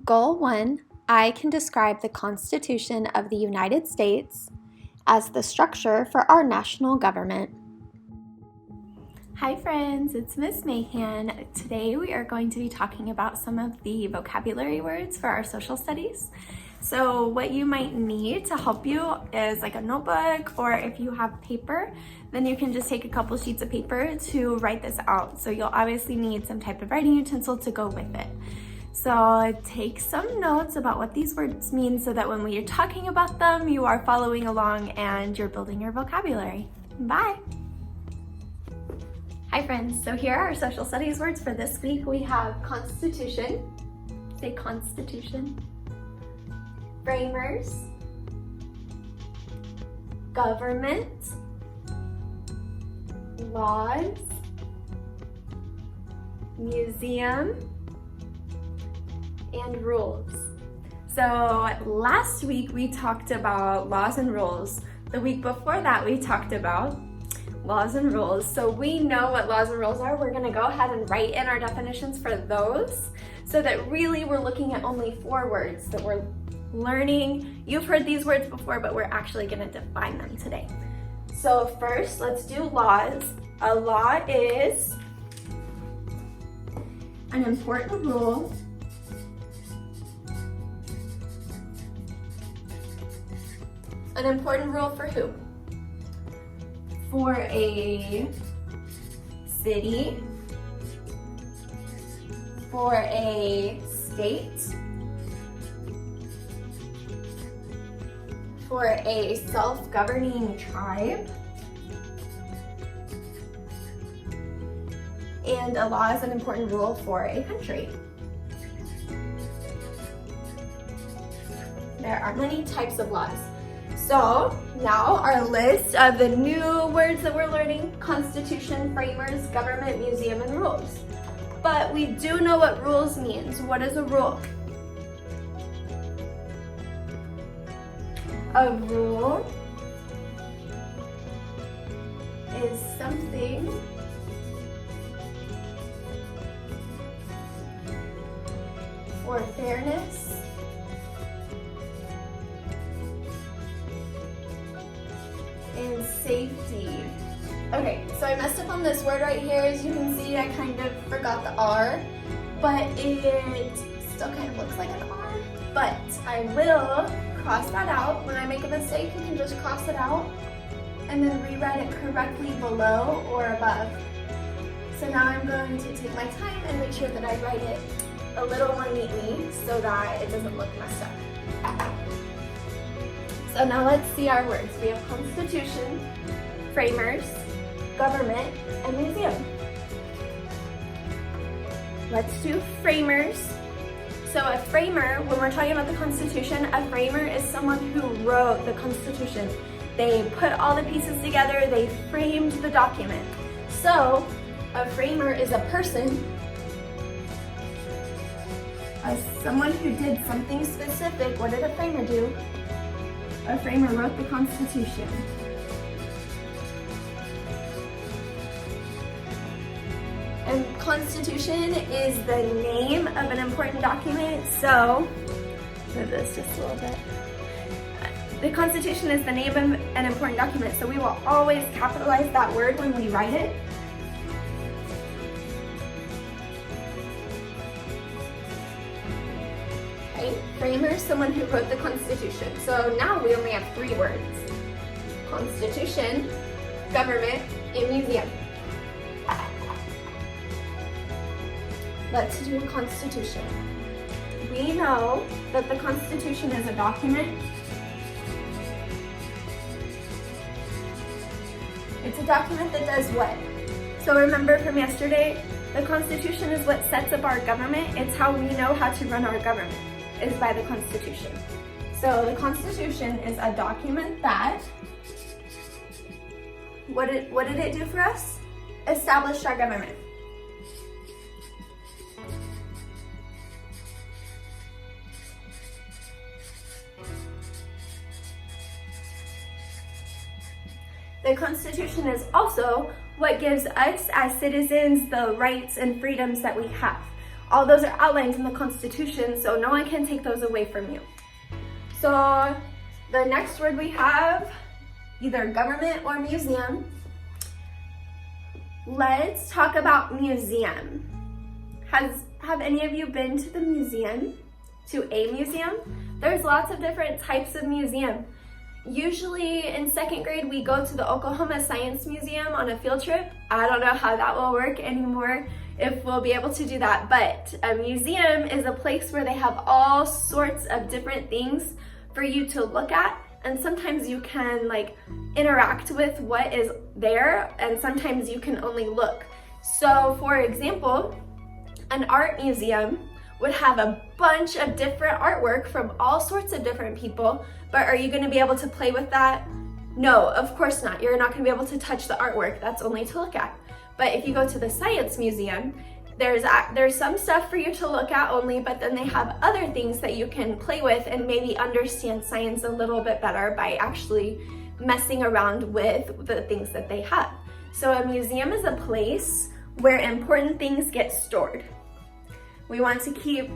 Goal 1, I can describe the Constitution of the United States as the structure for our national government. Hi friends, it's Miss Mahan. Today we are going to be talking about some of the vocabulary words for our social studies. So what you might need to help you is like a notebook, or if you have paper, then you can just take a couple sheets of paper to write this out. So you'll obviously need some type of writing utensil to go with it. So take some notes about what these words mean so that when we are talking about them, you are following along and you're building your vocabulary. Bye! Hi friends, so here are our social studies words for this week. We have constitution, say constitution, framers, government, laws, museum, and rules. So last week we talked about laws and rules. The week before that we talked about laws and rules. So we know what laws and rules are. We're gonna go ahead and write in our definitions for those so that really we're looking at only 4 words that we're learning. You've heard these words before, but we're actually gonna define them today. So first, let's do laws. A law is an important rule for who? For a city, for a state, for a self-governing tribe, and a law is an important rule for a country. There are many types of laws. So now our list of the new words that we're learning: constitution, framers, government, museum, and rules. But we do know what rules means. What is a rule? A rule is something for fairness, and safety. Okay, so I messed up on this word right here. As you can see, I kind of forgot the R, but it still kind of looks like an R. But I will cross that out. When I make a mistake, you can just cross it out and then rewrite it correctly below or above. So now I'm going to take my time and make sure that I write it a little more neatly so that it doesn't look messed up. So now let's see our words. We have constitution, framers, government, and museum. Let's do framers. So a framer, when we're talking about the Constitution, a framer is someone who wrote the Constitution. They put all the pieces together, they framed the document. So a framer is a person, someone who did something specific. What did a framer do? A framer wrote the Constitution. And Constitution is the name of an important document. So, move this just a little bit. The Constitution is the name of an important document, so we will always capitalize that word when we write it. Framer, someone who wrote the Constitution. So now we only have 3 words: constitution, government, and museum. Let's do constitution. We know that the Constitution is a document. It's a document that does what? So remember from yesterday, the Constitution is what sets up our government. It's how we know how to run our government, is by the Constitution. So the Constitution is a document that, what did it do for us? Established our government. The Constitution is also what gives us as citizens the rights and freedoms that we have. All those are outlined in the Constitution, so no one can take those away from you. So the next word we have, either government or museum. Let's talk about museum. Have any of you been to the museum? To a museum? There's lots of different types of museum. Usually in second grade, we go to the Oklahoma Science Museum on a field trip. I don't know how that will work anymore, if we'll be able to do that, but a museum is a place where they have all sorts of different things for you to look at, and sometimes you can like interact with what is there, and sometimes you can only look. So for example, an art museum would have a bunch of different artwork from all sorts of different people, but are you going to be able to play with that? No, of course not. You're not going to be able to touch the artwork. That's only to look at. But if you go to the Science Museum, there's some stuff for you to look at only, but then they have other things that you can play with and maybe understand science a little bit better by actually messing around with the things that they have. So a museum is a place where important things get stored. We want to keep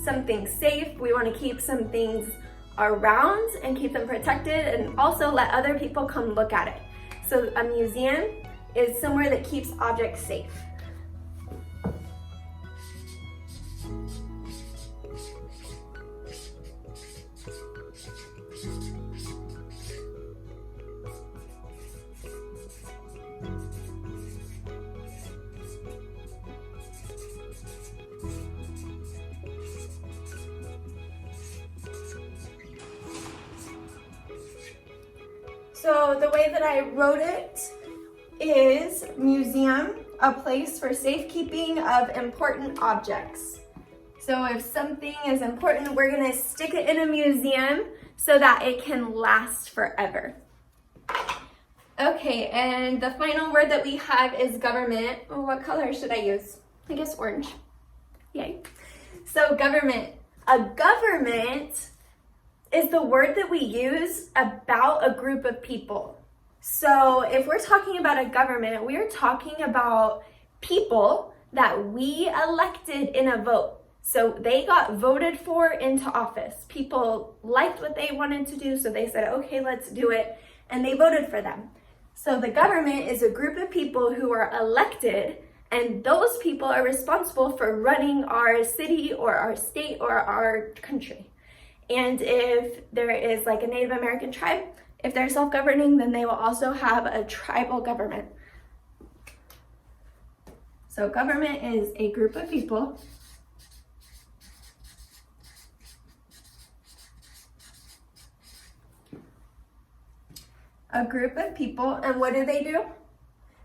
some things safe. We want to keep some things around and keep them protected, and also let other people come look at it. So a museum is somewhere that keeps objects safe. So the way that I wrote it is museum, a place for safekeeping of important objects. So if something is important, we're gonna stick it in a museum so that it can last forever. Okay, and the final word that we have is government. Oh, what color should I use? I guess orange. Yay. So government. A government is the word that we use about a group of people. So if we're talking about a government, we're talking about people that we elected in a vote. So they got voted for into office. People liked what they wanted to do, so they said, okay, let's do it, and they voted for them. So the government is a group of people who are elected, and those people are responsible for running our city or our state or our country. And if there is like a Native American tribe, if they're self-governing, then they will also have a tribal government. So government is a group of people and what do?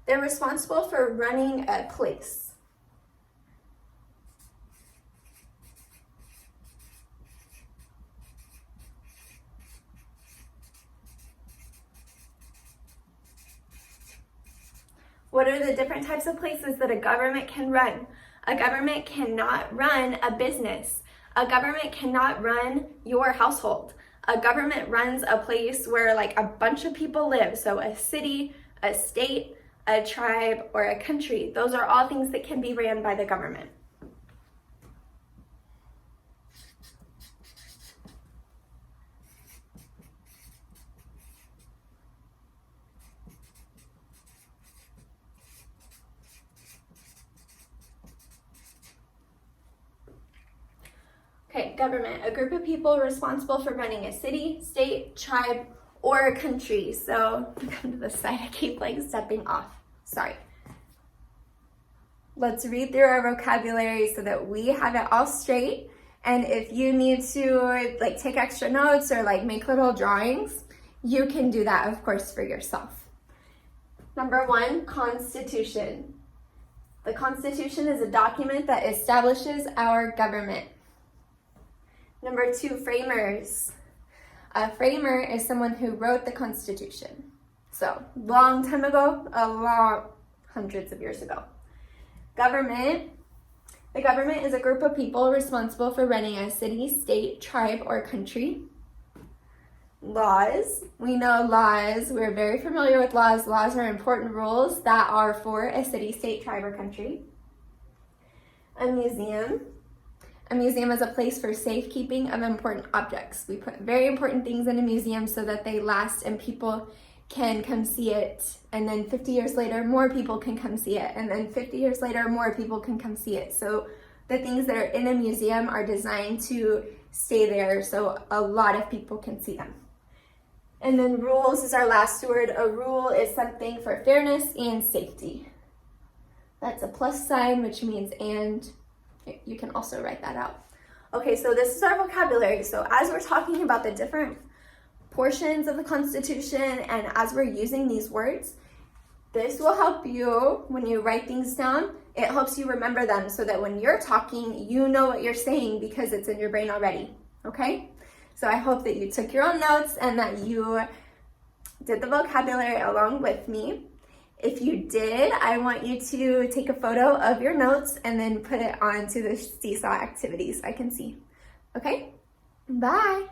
They're responsible for running a place. What are the different types of places that a government can run? A government cannot run a business. A government cannot run your household. A government runs a place where like a bunch of people live. So a city, a state, a tribe, or a country. Those are all things that can be ran by the government. Okay, government, a group of people responsible for running a city, state, tribe, or a country. So come to the side, I keep like stepping off. Sorry. Let's read through our vocabulary so that we have it all straight. And if you need to like take extra notes or like make little drawings, you can do that, of course, for yourself. Number 1, Constitution. The Constitution is a document that establishes our government. Number 2, framers. A framer is someone who wrote the Constitution. So, long time ago, hundreds of years ago. Government. The government is a group of people responsible for running a city, state, tribe, or country. Laws. We know laws. We're very familiar with laws. Laws are important rules that are for a city, state, tribe, or country. A museum. A museum is a place for safekeeping of important objects. We put very important things in a museum so that they last and people can come see it. And then 50 years later, more people can come see it. And then 50 years later, more people can come see it. So the things that are in a museum are designed to stay there so a lot of people can see them. And then rules is our last word. A rule is something for fairness and safety. That's a plus sign, which means and. You can also write that out. Okay, so this is our vocabulary. So as we're talking about the different portions of the Constitution and as we're using these words, this will help you when you write things down. It helps you remember them so that when you're talking, you know what you're saying because it's in your brain already, okay? So I hope that you took your own notes and that you did the vocabulary along with me. If you did, I want you to take a photo of your notes and then put it onto the Seesaw activity so I can see. Okay? Bye!